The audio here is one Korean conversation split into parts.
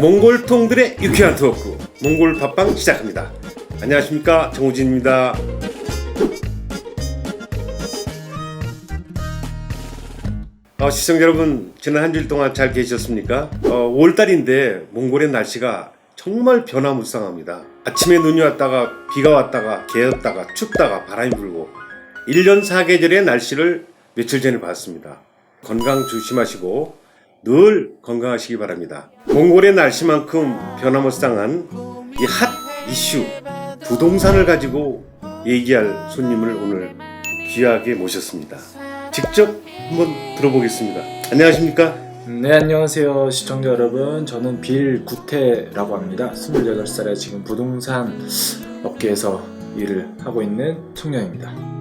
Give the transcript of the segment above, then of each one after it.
몽골통들의 유쾌한 토크 몽골 팟빵 시작합니다. 안녕하십니까, 정우진입니다. 시청자 여러분, 지난 한 주일 동안 잘 계셨습니까? 5월달인데 몽골의 날씨가 정말 변화무쌍합니다. 아침에 눈이 왔다가 비가 왔다가 개었다가 춥다가 바람이 불고 1년 4계절의 날씨를 며칠 전에 봤습니다. 건강 조심하시고 늘 건강하시기 바랍니다. 몽골의 날씨만큼 변화무쌍한 이 핫 이슈 부동산을 가지고 얘기할 손님을 오늘 귀하게 모셨습니다. 직접 한번 들어보겠습니다. 안녕하십니까? 네, 안녕하세요 시청자 여러분. 저는 빌구태라고 합니다. 28살에 지금 부동산 업계에서 일을 하고 있는 청년입니다.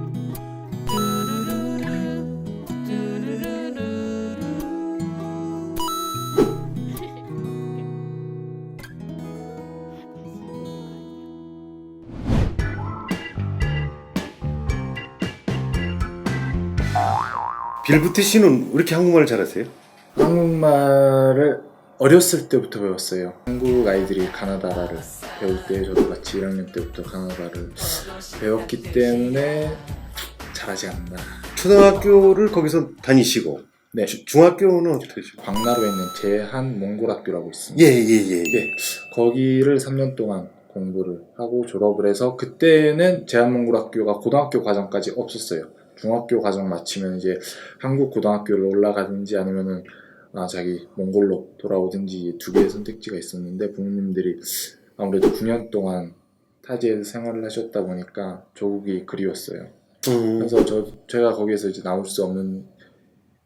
빌구태 씨는 왜 이렇게 한국말을 잘하세요? 한국말을 어렸을 때부터 배웠어요. 한국 아이들이 가나다라를 배울 때 저도 같이 1학년 때부터 가나다를 배웠기 때문에 잘하지 않나. 초등학교를 거기서 다니시고, 네, 중학교는 어떻게 되시고? 광나루에 있는 제한 몽골학교라고 있습니다. 예. 네, 거기를 3년 동안 공부를 하고 졸업을 해서, 그때는 제한몽골학교가 고등학교 과정까지 없었어요. 중학교 과정 마치면 이제 한국 고등학교를 올라가든지 아니면은 자기 몽골로 돌아오든지 두 개의 선택지가 있었는데, 부모님들이 아무래도 9년 동안 타지에서 생활을 하셨다 보니까 조국이 그리웠어요. 그래서 제가 거기에서 이제 나올 수 없는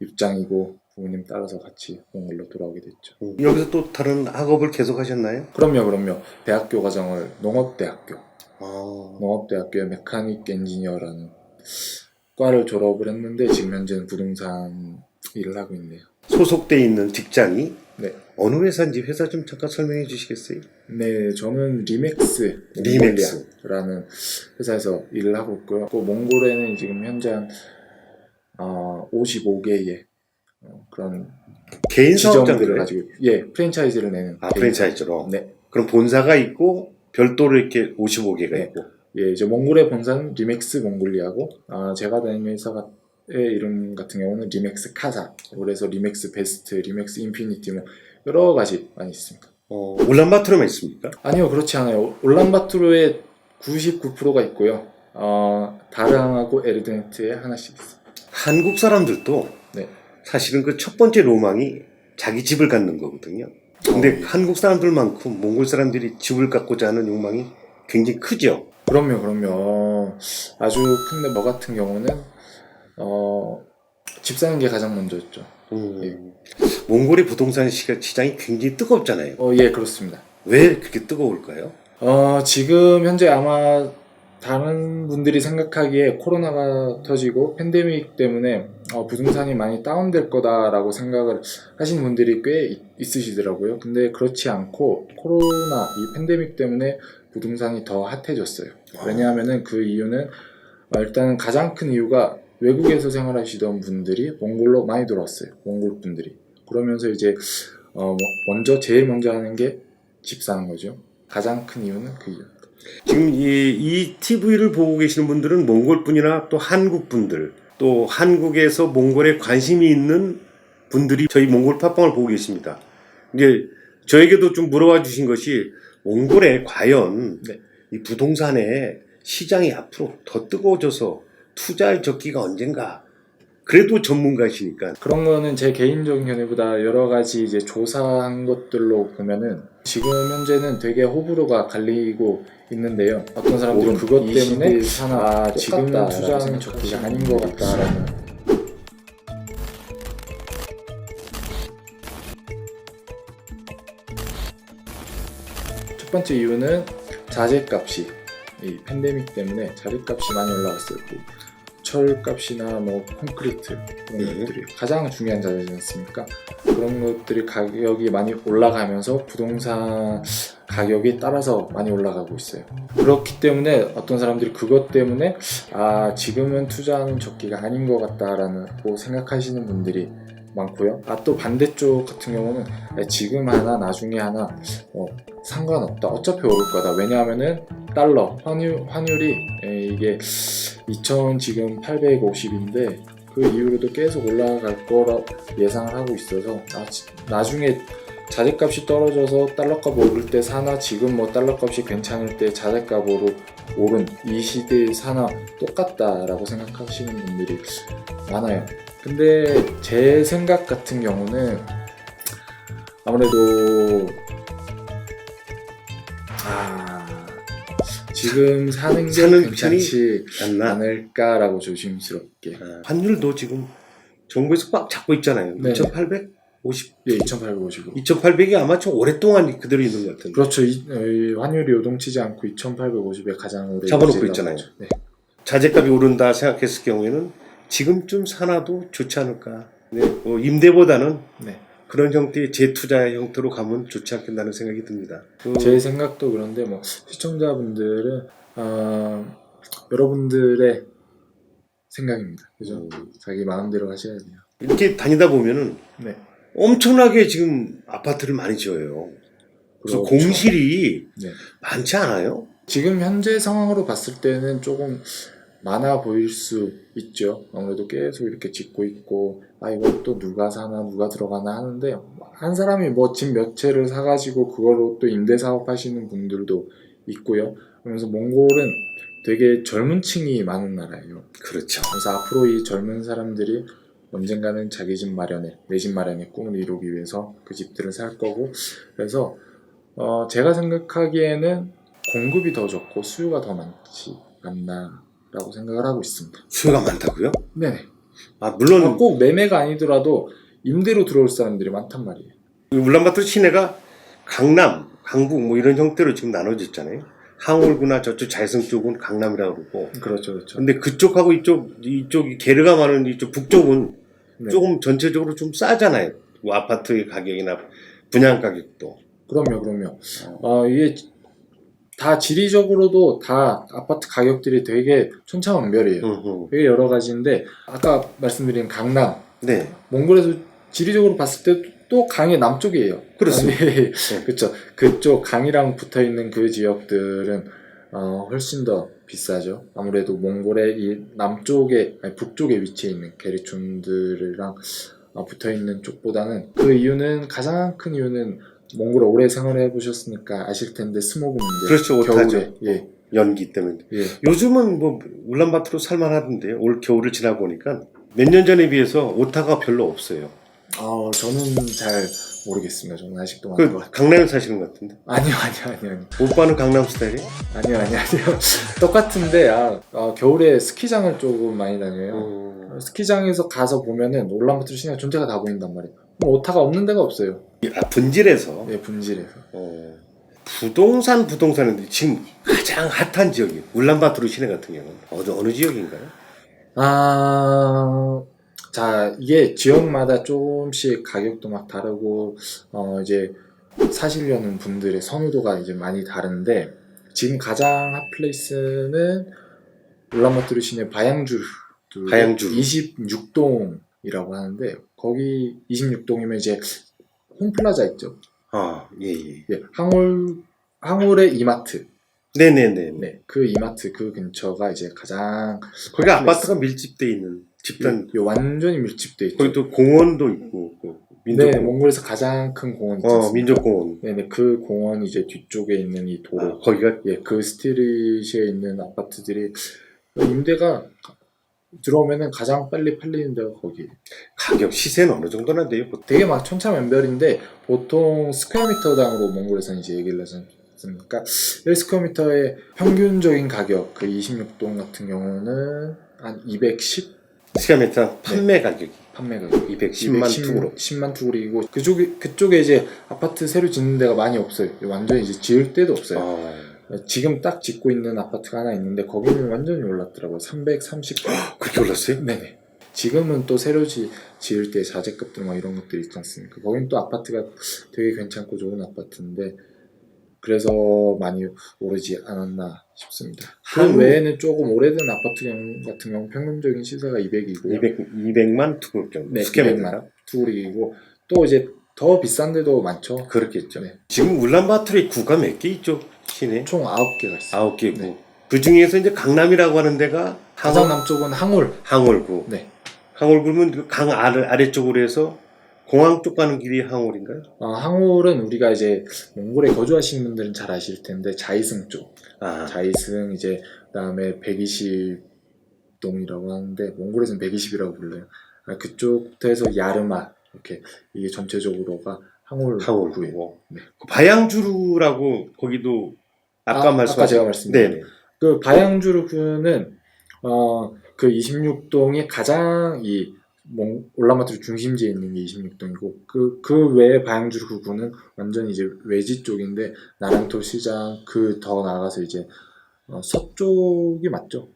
입장이고 부모님 따라서 같이 몽골로 돌아오게 됐죠. 여기서 또 다른 학업을 계속 하셨나요? 그럼요. 대학교 과정을 농업대학교의 메카닉 엔지니어라는 과를 졸업을 했는데, 지금 현재는 부동산 일을 하고 있네요. 소속돼 있는 직장이 네. 어느 회사인지 회사 좀 잠깐 설명해 주시겠어요? 네, 저는 리맥스 라는 회사에서 일을 하고 있고요. 그 몽골에는 지금 현재 한 55개의 그런 개인 지점들을 사업장들을 가지고 프랜차이즈를 내는 프랜차이즈로. 네. 그럼 본사가 있고 별도로 이렇게 55개가 네. 있고. 이제 몽골의 본사는 리맥스 몽골리아고, 제가 다니는 회사의 이름 같은 경우는 리맥스 카사, 그래서 리맥스 베스트, 리맥스 인피니티, 뭐 여러 가지 많이 있습니다. 울란바토르만 있습니까? 아니요, 그렇지 않아요. 울란바토르에 99%가 있고요. 다랑하고 에르데네트에 하나씩 있어요. 한국 사람들도 네. 사실은 그 첫 번째 로망이 자기 집을 갖는 거거든요. 근데 한국 사람들만큼 몽골 사람들이 집을 갖고자 하는 욕망이 굉장히 크죠. 그럼요. 아주 큰데 뭐 같은 경우는 집 사는 게 가장 먼저였죠. 예. 몽골의 부동산 시장이 굉장히 뜨겁잖아요. 예, 그렇습니다. 왜 그렇게 뜨거울까요? 지금 현재 아마 다른 분들이 생각하기에 코로나가 터지고 팬데믹 때문에 부동산이 많이 다운될 거다라고 생각을 하시는 분들이 꽤 있으시더라고요. 근데 그렇지 않고 코로나 이 팬데믹 때문에 부동산이 더 핫해졌어요. 왜냐하면은 그 이유는 일단은 가장 큰 이유가 외국에서 생활하시던 분들이 몽골로 많이 들어왔어요. 몽골 분들이. 그러면서 이제 제일 먼저 하는 게 집 사는 거죠. 가장 큰 이유는 그 이유. 지금 이 TV를 보고 계시는 분들은 몽골 분이나 또 한국 분들, 또 한국에서 몽골에 관심이 있는 분들이 저희 몽골 팟빵을 보고 계십니다. 이제 저에게도 좀 물어봐 주신 것이, 몽골에 과연 이 부동산의 시장이 앞으로 더 뜨거워져서 투자할 적기가 언젠가? 그래도 전문가이시니까. 그런 거는 제 개인적인 견해보다 여러 가지 이제 조사한 것들로 보면은 지금 현재는 되게 호불호가 갈리고 있는데요. 어떤 사람들은 그것 때문에 지금은 투자하는 적기가 아닌 것 같다라는. 첫 번째 이유는 자재값이, 이 팬데믹 때문에 자재값이 많이 올라갔어요. 철값이나 뭐 콘크리트 그런 것들이 가장 중요한 자재지 않습니까? 그런 것들이 가격이 많이 올라가면서 부동산 가격이 따라서 많이 올라가고 있어요. 그렇기 때문에 어떤 사람들이 그것 때문에 지금은 투자하는 적기가 아닌 것 같다라고 생각하시는 분들이 많고요. 또 반대쪽 같은 경우는 지금 하나 나중에 하나 상관없다. 어차피 오를 거다. 왜냐하면은 달러 환율이 이게 2000 지금 850인데 그 이후로도 계속 올라갈 거라 예상을 하고 있어서 나중에 자재값이 떨어져서 달러값 오를 때 사나 지금 뭐 달러값이 괜찮을 때 자재값으로 오른 이 시대에 사나 똑같다라고 생각하시는 분들이 많아요. 근데 제 생각 같은 경우는 아무래도 지금 사는 게 괜찮지 않나? 않을까라고 조심스럽게. 환율도 지금 정부에서 꽉 잡고 있잖아요. 네. 2,850. 예, 2,850. 2,800이 아마 좀 오랫동안 그대로 있는 것 같은데. 그렇죠. 환율이 요동치지 않고 2,850에 가장 오래 잡아놓고 있잖아요. 네. 자재값이 오른다 생각했을 경우에는 지금쯤 사놔도 좋지 않을까. 네, 임대보다는 네. 그런 형태의 재투자 형태로 가면 좋지 않겠다는 생각이 듭니다. 제 생각도 그런데 뭐 시청자분들은 여러분들의 생각입니다. 그죠? 자기 마음대로 하셔야 돼요. 이렇게 다니다 보면은 네. 엄청나게 지금 아파트를 많이 지어요. 그래서 그렇죠. 공실이 네. 많지 않아요? 지금 현재 상황으로 봤을 때는 조금 많아 보일 수 있죠. 아무래도 계속 이렇게 짓고 있고 이거 또 누가 사나 누가 들어가나 하는데 한 사람이 뭐 집 몇 채를 사가지고 그걸로 또 임대 사업 하시는 분들도 있고요. 그러면서 몽골은 되게 젊은 층이 많은 나라예요. 그렇죠. 그래서 앞으로 이 젊은 사람들이 언젠가는 자기 집 마련에 내 집 마련의 꿈을 이루기 위해서 그 집들을 살 거고 그래서 제가 생각하기에는 공급이 더 적고 수요가 더 많지 않나라고 생각을 하고 있습니다. 수요가 많다고요? 네네. 물론 꼭 매매가 아니더라도 임대로 들어올 사람들이 많단 말이에요. 울란바토르 시내가 강남, 강북 뭐 이런 형태로 지금 나눠져 있잖아요. 항울구나 저쪽 자이성 쪽은 강남이라고 그러고. 그렇죠, 그렇죠. 근데 그쪽하고 이쪽이 게르가 많은 이쪽 북쪽은 네. 조금 전체적으로 좀 싸잖아요. 뭐 아파트의 가격이나 분양 가격도. 그럼요. 이게 다 지리적으로도 다 아파트 가격들이 되게 천차만별이에요. 되게 여러 가지인데 아까 말씀드린 강남, 네. 몽골에서 지리적으로 봤을 때 또 강의 남쪽이에요. 그렇습니다. 그렇죠. 그쪽 강이랑 붙어 있는 그 지역들은 훨씬 더 비싸죠. 아무래도 몽골의 이 북쪽에 위치해 있는 게르촌들이랑 붙어 있는 쪽보다는 그 이유는 가장 큰 이유는 몽골에 오래 생활해 보셨으니까 아실 텐데 스모그 문제. 그렇죠. 오타죠. 예. 연기 때문에. 예. 요즘은 뭐 울란바토르 살만하던데 올 겨울을 지나 보니까 몇 년 전에 비해서 오타가 별로 없어요. 저는 잘 모르겠습니다. 저는 아직도 강남에 사시는 것 같은데. 아니요. 오빠는 강남 스타일이에요? 아니요. 똑같은데 겨울에 스키장을 조금 많이 다녀요. 스키장에서 가서 보면은 울란바토르 시내 전체가 다 보인단 말이에요. 오타가 없는 데가 없어요. 분질에서. 네, 분질에서. 부동산인데 지금 가장 핫한 지역이 울란바토르 시내 같은 경우는 어느 지역인가요? 자, 이게 지역마다 조금씩 가격도 막 다르고 이제 사시려는 분들의 선호도가 이제 많이 다른데 지금 가장 핫플레이스는 울란바토르 시내 바양주르 26동이라고 하는데 거기 26동이면 이제 홈플라자 있죠. 예. 항울의 이마트. 네네네. 네, 그 이마트 그 근처가 이제 가장 거기 아파트가 밀집돼 있는 집단. 완전히 밀집돼 있죠. 거기 또 공원도 있고 민족공원. 네, 몽골에서 가장 큰 공원 있죠. 민족공원. 네네, 그 공원 이제 뒤쪽에 있는 이 도로. 거기가 그 스트리트에 있는 아파트들이 임대가 들어오면은 가장 빨리 팔리는 데가 거기예요. 가격 시세는 어느 정도나 돼요? 되게 막 천차만별인데 보통 스퀘어미터당으로 몽골에서는 이제 얘기를 하지 않습니까? 1스퀘어미터의 평균적인 가격 그 26동 같은 경우는 한 210? 스퀘어미터 판매 가격이 판매 가격 210만 투구로 10만 투구리고 그쪽에 이제 아파트 새로 짓는 데가 많이 없어요. 완전히 이제 지을 데도 없어요. 지금 딱 짓고 있는 아파트가 하나 있는데 거기는 완전히 올랐더라고요. 330. 그렇게 올랐어요? 네네. 지금은 또 새로 지을 때 자재급들 막 이런 것들이 있지 않습니까? 거긴 또 아파트가 되게 괜찮고 좋은 아파트인데 그래서 많이 오르지 않았나 싶습니다. 그 외에는 조금 오래된 아파트 같은 경우 평균적인 시세가 200이고요. 200만 투구 정도. 네, 스퀘어미터. 투구리고 또 이제 더 비싼 데도 많죠. 그렇겠죠. 네. 지금 울란바토르에 구가 몇 개 있죠? 시내? 총 9개가 있어요. 9개고. 네. 그 중에서 이제 강남이라고 하는 데가 가장 남쪽은 항울. 항월구. 네. 항월구면 그 강 아래쪽으로 해서 공항 쪽 가는 길이 항월인가요? 항울은 우리가 이제 몽골에 거주하시는 분들은 잘 아실 텐데 자이승 쪽. 아, 자이승 이제 그다음에 120동이라고 하는데 몽골에서는 120이라고 불러요. 그쪽부터 해서 야르마 이렇게 이게 전체적으로가 항울구예요. 항월구고. 네. 그 바양주루라고 거기도 아까 말씀하신 제가 말씀드린 네. 그 바양주르구는 그 26동이 가장 이 울란바토르 중심지에 있는 게 26동이고 그 외에 바양주르구는 완전히 이제 외지 쪽인데 나랑토 시장 그 더 나가서 이제 서쪽이 맞죠?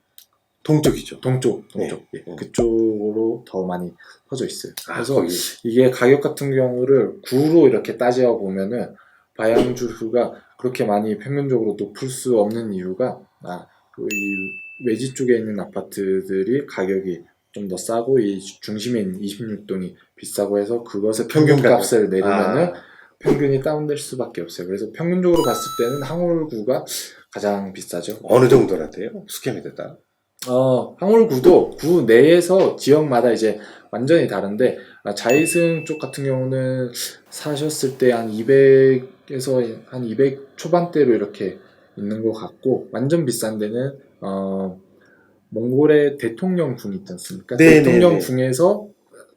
동쪽이죠. 동쪽 네. 예. 그쪽으로 더 많이 퍼져 있어요. 그래서 거기. 이게 가격 같은 경우를 구로 이렇게 따져 보면은 바양주르가 그렇게 많이 평균적으로 높을 수 없는 이유가 이 외지 쪽에 있는 아파트들이 가격이 좀 더 싸고 이 중심에 있는 26동이 비싸고 해서 그것의 평균 값을 내리면은 평균이 다운될 수밖에 없어요. 그래서 평균적으로 봤을 때는 항울구가 가장 비싸죠. 어느 정도나 돼요? 스퀘어미터당? 항울구도 구 내에서 지역마다 이제 완전히 다른데 자이승 쪽 같은 경우는 사셨을 때 한 200에서 한 200 초반대로 이렇게 있는 것 같고 완전 비싼 데는 몽골의 대통령궁 있지 않습니까? 네네네. 대통령궁에서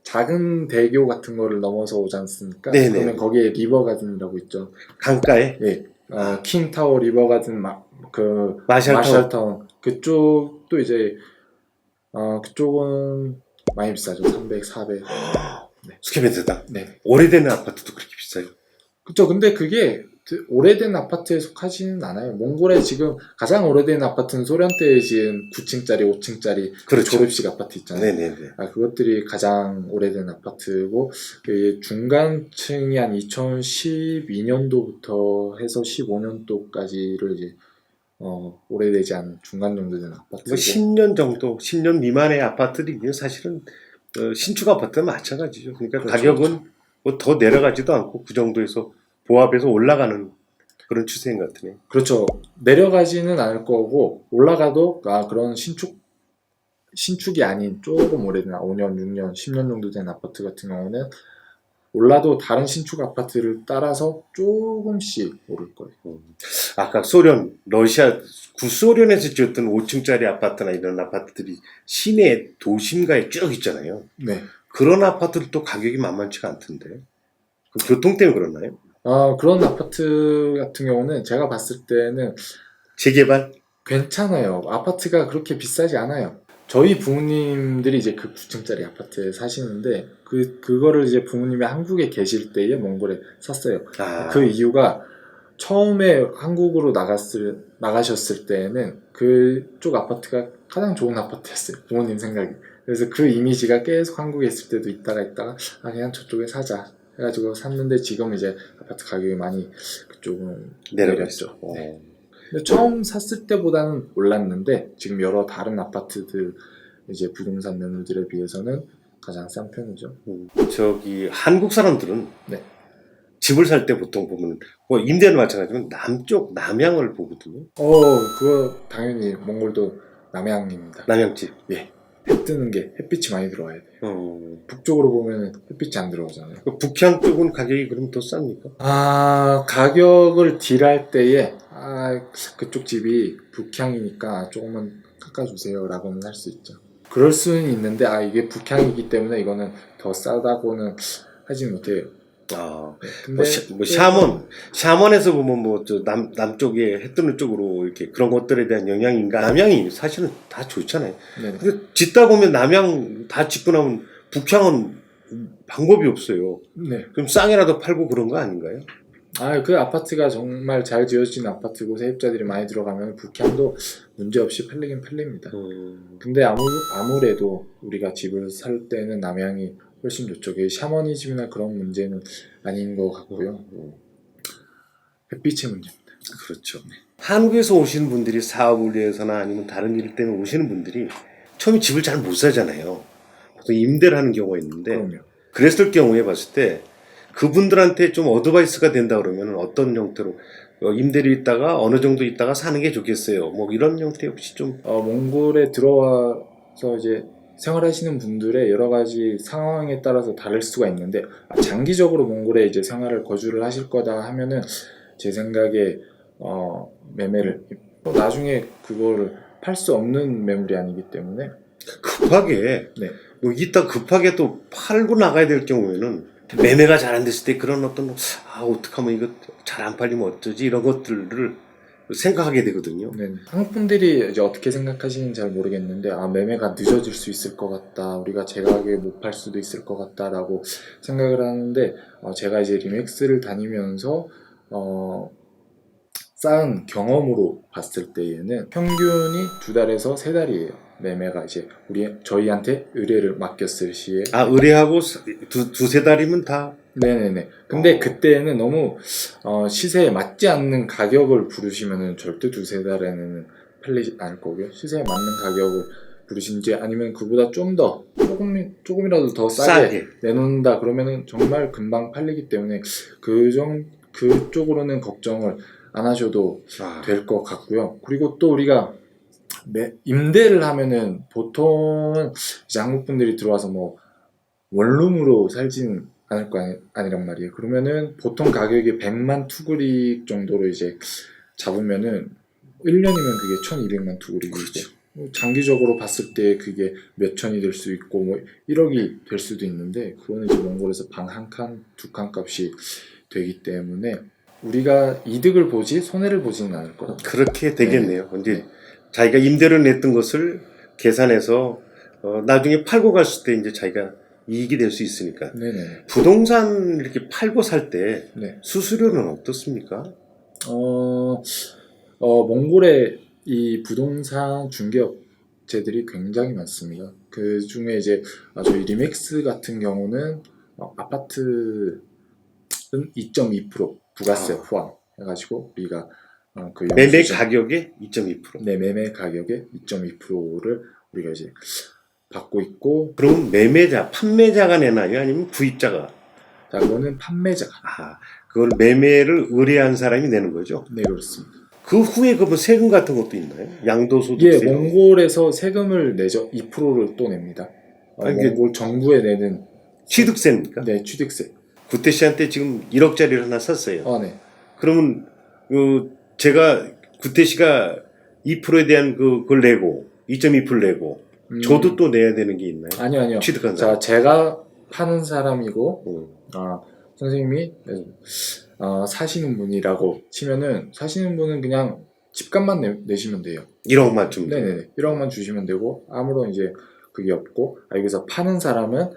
작은 대교 같은 거를 넘어서 오지 않습니까? 네네. 그러면 거기에 리버가든이라고 있죠. 강가에? 예. 킹타워 리버가든 마샬타운. 마샬타운 그쪽도 이제 그쪽은 많이 비싸죠. 300, 400. 스퀘어미터당? 네. 오래된 아파트도 그렇게 비싸요? 그쵸. 근데 그게 오래된 아파트에 속하지는 않아요. 몽골에 지금 가장 오래된 아파트는 소련 때 지은 9층짜리, 5층짜리 그렇죠. 졸업식 아파트 있잖아요. 네네네. 그것들이 가장 오래된 아파트고 중간층이 한 2012년도부터 해서 15년도까지를 이제 오래되지 않은 중간 정도 된 아파트고 10년 정도, 10년 미만의 아파트들이 사실은 신축 아파트는 마찬가지죠. 그러니까 그렇죠, 가격은 뭐 더 내려가지도 않고 그 정도에서 보합해서 올라가는 그런 추세인 것 같으네요. 그렇죠. 내려가지는 않을 거고 올라가도 그런 신축이 아닌 조금 오래된 5년, 6년, 10년 정도 된 아파트 같은 경우는 올라도 다른 신축 아파트를 따라서 조금씩 오를 거예요. 아까 소련, 러시아, 구소련에서 지었던 5층짜리 아파트나 이런 아파트들이 시내 도심가에 쭉 있잖아요. 네. 그런 아파트들도 가격이 만만치가 않던데. 그 교통 때문에 그러나요? 그런 아파트 같은 경우는 제가 봤을 때는 재개발? 괜찮아요. 아파트가 그렇게 비싸지 않아요. 저희 부모님들이 이제 그 9층짜리 아파트에 사시는데 그거를 이제 부모님이 한국에 계실 때에 몽골에 샀어요. 그 이유가 처음에 한국으로 나가셨을 때에는 그쪽 아파트가 가장 좋은 아파트였어요. 부모님 생각이. 그래서 그 이미지가 계속 한국에 있을 때도 있다가 그냥 저쪽에 사자 해가지고 샀는데 지금 이제 아파트 가격이 많이 그쪽은 내렸죠. 네. 근데 처음 샀을 때보다는 올랐는데 지금 여러 다른 아파트들 이제 부동산 매물들에 비해서는 가장 싼 편이죠. 저기 한국 사람들은 네. 집을 살 때 보통 보면 뭐 임대는 마찬가지지만 남쪽 남향을 보거든요. 그거 당연히 몽골도 남향입니다. 남향집. 예. 해 뜨는 게 햇빛이 많이 들어와야 돼요. 북쪽으로 보면 햇빛이 안 들어오잖아요. 북향 쪽은 가격이 그럼 더 쌉니까? 가격을 딜할 때에 그쪽 집이 북향이니까 조금만 깎아주세요 라고는 할 수 있죠. 그럴 수는 있는데 이게 북향이기 때문에 이거는 더 싸다고는 하지 못해요. 네. 근데 샤먼에서 보면 남쪽에 해 뜨는 쪽으로 이렇게 그런 것들에 대한 영향인가? 남향이 사실은 다 좋잖아요. 네네. 근데 짓다 보면 남향 다 짓고 나면 북향은 방법이 없어요. 네. 그럼 싸게라도 팔고 그런 거 아닌가요? 그 아파트가 정말 잘 지어진 아파트고 세입자들이 많이 들어가면 북향도 문제없이 팔리긴 팔립니다. 근데 아무래도 우리가 집을 살 때는 남향이 훨씬 좋죠. 샤머니즘이나 그런 문제는 아닌 것 같고요. 햇빛의 문제입니다. 그렇죠. 한국에서 오시는 분들이 사업을 위해서나 아니면 다른 일 때문에 오시는 분들이 처음에 집을 잘 못 사잖아요. 보통 임대를 하는 경우가 있는데 그럼요. 그랬을 경우에 봤을 때 그분들한테 좀 어드바이스가 된다 그러면 어떤 형태로 임대료 있다가 어느 정도 있다가 사는 게 좋겠어요. 뭐 이런 형태 혹시 좀 몽골에 들어와서 이제 생활하시는 분들의 여러 가지 상황에 따라서 다를 수가 있는데 장기적으로 몽골에 이제 생활을 거주를 하실 거다 하면은 제 생각에 매매를 나중에 그거를 팔 수 없는 매물이 아니기 때문에 급하게 네. 뭐 이따 급하게 또 팔고 나가야 될 경우에는 매매가 잘 안 됐을 때 그런 어떤 어떡하면 이거 잘 안 팔리면 어쩌지 이런 것들을 생각하게 되거든요. 네. 한국 분들이 이제 어떻게 생각하시는지 잘 모르겠는데 매매가 늦어질 수 있을 것 같다, 우리가 제 가격에 못 팔 수도 있을 것 같다라고 생각을 하는데 제가 이제 리맥스를 다니면서 쌓은 경험으로 봤을 때에는 평균이 2달에서 3달이에요. 매매가 이제 저희한테 의뢰를 맡겼을 시에 의뢰하고 두세 달이면 다 네네네. 근데 그때는 너무 시세에 맞지 않는 가격을 부르시면은 절대 2-3달에는 팔리지 않을 거고요. 시세에 맞는 가격을 부르신지 아니면 그보다 좀 더 조금이라도 더 싸게 내놓는다 그러면은 정말 금방 팔리기 때문에 그쪽으로는 걱정을 안 하셔도 될 것 같고요. 그리고 또 우리가 임대를 하면은 보통은 이제 한국 분들이 들어와서 뭐 원룸으로 살지는 않을 거 아니란 말이에요. 그러면은 보통 가격이 100만 투구릭 정도로 이제 잡으면은 1년이면 그게 1200만 투구릭이고 그렇죠. 장기적으로 봤을 때 그게 몇 천이 될 수 있고 뭐 1억이 될 수도 있는데 그거는 이제 몽골에서 방 한 칸, 두 칸 값이 되기 때문에 우리가 이득을 보지 손해를 보지는 않을 거다. 그렇게 되겠네요. 네. 이제 네. 자기가 임대를 냈던 것을 계산해서 나중에 팔고 갔을 때 이제 자기가 이익이 될 수 있으니까. 네네. 부동산 이렇게 팔고 살 때 네. 수수료는 어떻습니까? 몽골에 이 부동산 중개업체들이 굉장히 많습니다. 그 중에 이제 저희 리맥스 같은 경우는 아파트는 2.2% 부가세 포함 해가지고 우리가 그 매매 가격의 2.2%. 네, 매매 가격의 2.2%를 우리가 이제 받고 있고. 그럼 판매자가 내나요? 아니면 구입자가? 자, 그거는 판매자가. 그걸 매매를 의뢰한 사람이 내는 거죠? 네, 그렇습니다. 그 후에 그러면 세금 같은 것도 있나요? 양도소득세? 몽골에서 세금을 내죠. 2%를 또 냅니다. 몽골 정부에 내는 취득세입니까? 네, 취득세. 구태 씨한테 지금 1억짜리를 하나 샀어요. 네. 그러면 제가 구태 씨가 2%에 대한 그걸 내고 2.2% 내고 저도 또 내야 되는 게 있나요? 아니요. 취득한 사람. 제가 파는 사람이고 선생님이 사시는 분이라고 치면은 사시는 분은 그냥 집값만 내시면 돼요. 1억만 주면 돼요. 네네. 1억만 주시면 되고 아무런 이제 그게 없고 여기서 파는 사람은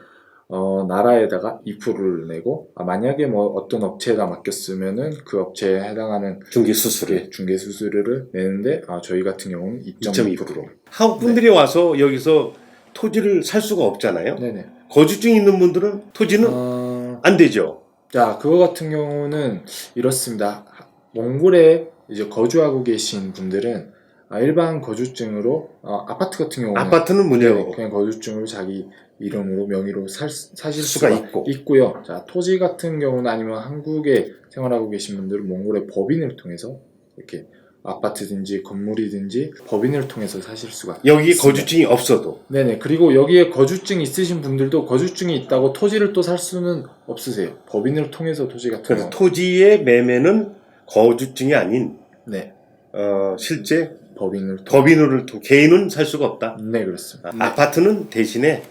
나라에다가 2%를 내고 만약에 뭐 어떤 업체에다 맡겼으면은 그 업체에 해당하는 중개 수수료를 내는데 저희 같은 경우는 2.2%. 한국 분들이 와서 여기서 토지를 살 수가 없잖아요. 네네. 거주증 있는 분들은 토지는 안 되죠. 자, 그거 같은 경우는 이렇습니다. 몽골에 이제 거주하고 계신 분들은 일반 거주증으로 아파트 같은 경우는 아파트는 문제고 그냥 거주증으로 자기 이름으로 명의로 사실 수가 있고요. 자, 토지 같은 경우는 아니면 한국에 생활하고 계신 분들은 몽골의 법인을 통해서 이렇게 아파트든지 건물이든지 법인을 통해서 사실 수가 여기 있습니다. 거주증이 없어도 네네. 그리고 여기에 거주증 있으신 분들도 거주증이 있다고 토지를 또 살 수는 없으세요. 법인을 통해서 토지 같은 그래서 토지의 매매는 거주증이 아닌 네. 실제 법인으로 개인은 살 수가 없다. 네, 그렇습니다. 아파트는 대신에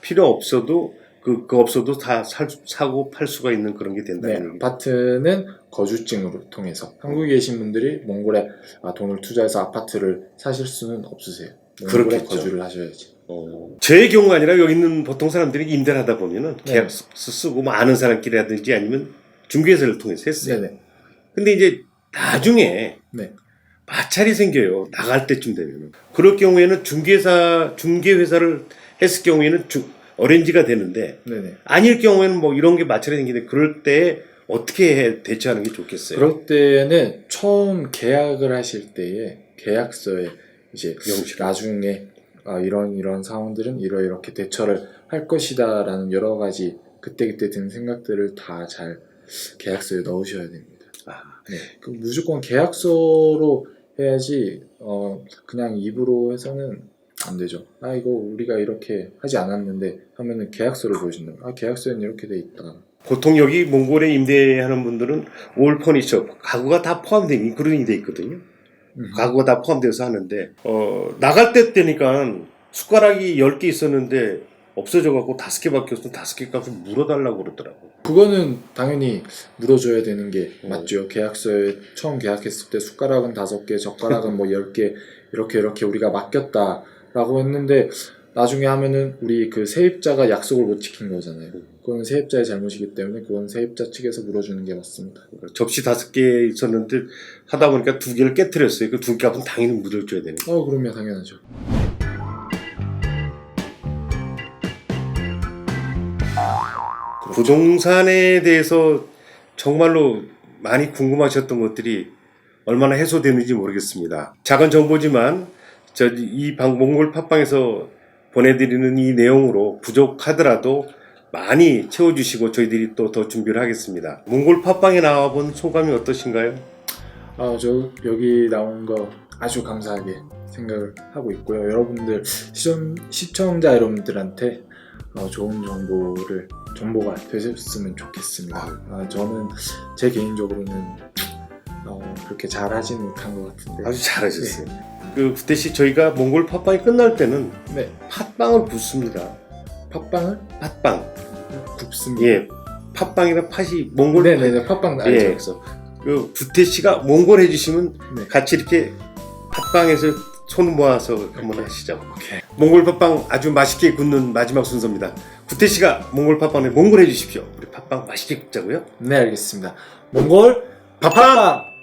필요 없어도 그 없어도 다 사고 팔 수가 있는 그런 게 된다는 얘기죠. 아파트는 거주증으로 통해서 한국에 계신 분들이 몽골에 돈을 투자해서 아파트를 사실 수는 없으세요. 몽골에 거주를 하셔야지. 제 경우 아니라 여기 있는 보통 사람들이 임대를 하다 보면은 계약서 쓰고 뭐 아는 사람끼리라든지 아니면 중개사를 통해서 했어요. 네네. 근데 이제 나중에 마찰이 생겨요. 나갈 때쯤 되면. 그럴 경우에는 중개회사를 했을 경우에는 어렌지가 되는데 아닐 경우에는 뭐 이런 게 마찰이 생기는데 그럴 때 어떻게 대처하는 게 좋겠어요? 그럴 때는 처음 계약을 하실 때에 계약서에 이제 나중에 이런 상황들은 이렇게 대처를 할 것이다라는 여러 가지 그때그때 드는 생각들을 다 잘 계약서에 넣으셔야 됩니다. 네, 그 무조건 계약서로 해야지 그냥 입으로 해서는 안 되죠. 이거 우리가 이렇게 하지 않았는데 하면은 계약서를 보여준다. 계약서에는 이렇게 돼 있다. 보통 여기 몽골에 임대하는 분들은 올 퍼니처 가구가 다 포함된 그런 돼 있거든요. 가구가 다 포함돼서 하는데 나갈 때 되니까 숟가락이 10개 있었는데 없어져갖고 5개밖에 없으면 5개 값을 물어달라고 그러더라고. 그거는 당연히 물어줘야 되는 게 맞죠. 계약서에 처음 계약했을 때 숟가락은 5개, 젓가락은 뭐 10개 이렇게 우리가 맡겼다라고 했는데 나중에 하면은 우리 그 세입자가 약속을 못 지킨 거잖아요. 그건 세입자의 잘못이기 때문에 그건 세입자 측에서 물어주는 게 맞습니다. 접시 5개 있었는데 하다 보니까 2개를 깨트렸어요. 그 2개 값은 당연히 물어줘야 되는 거예요. 그럼요, 당연하죠. 부동산에 대해서 정말로 많이 궁금하셨던 것들이 얼마나 해소되는지 모르겠습니다. 작은 정보지만 이 몽골 팟빵에서 보내드리는 이 내용으로 부족하더라도 많이 채워주시고 저희들이 또 더 준비를 하겠습니다. 몽골 팟빵에 나와본 소감이 어떠신가요? 저 여기 나온 거 아주 감사하게 생각을 하고 있고요. 여러분들 시청자 여러분들한테 좋은 정보가 되셨으면 좋겠습니다. 저는 제 개인적으로는 그렇게 잘하진 못한 것 같은데 아주 잘하셨어요. 그 구태씨 저희가 몽골 팟빵이 끝날 때는 네, 팟빵을 붓습니다. 팟빵을 팟빵. 굽습니다. 예, 팟빵이랑 팟이 몽골. 네네네, 팟빵 알죠. 예. 그 구태씨가 몽골 해주시면 네. 같이 이렇게 팟빵에서 손 모아서 한번 하시죠. 오케이. 몽골 팟빵 아주 맛있게 굽는 마지막 순서입니다. 구태씨가 몽골 팟빵에 몽골 해주십시오. 우리 팟빵 맛있게 굽자고요. 네, 알겠습니다. 몽골 팟빵!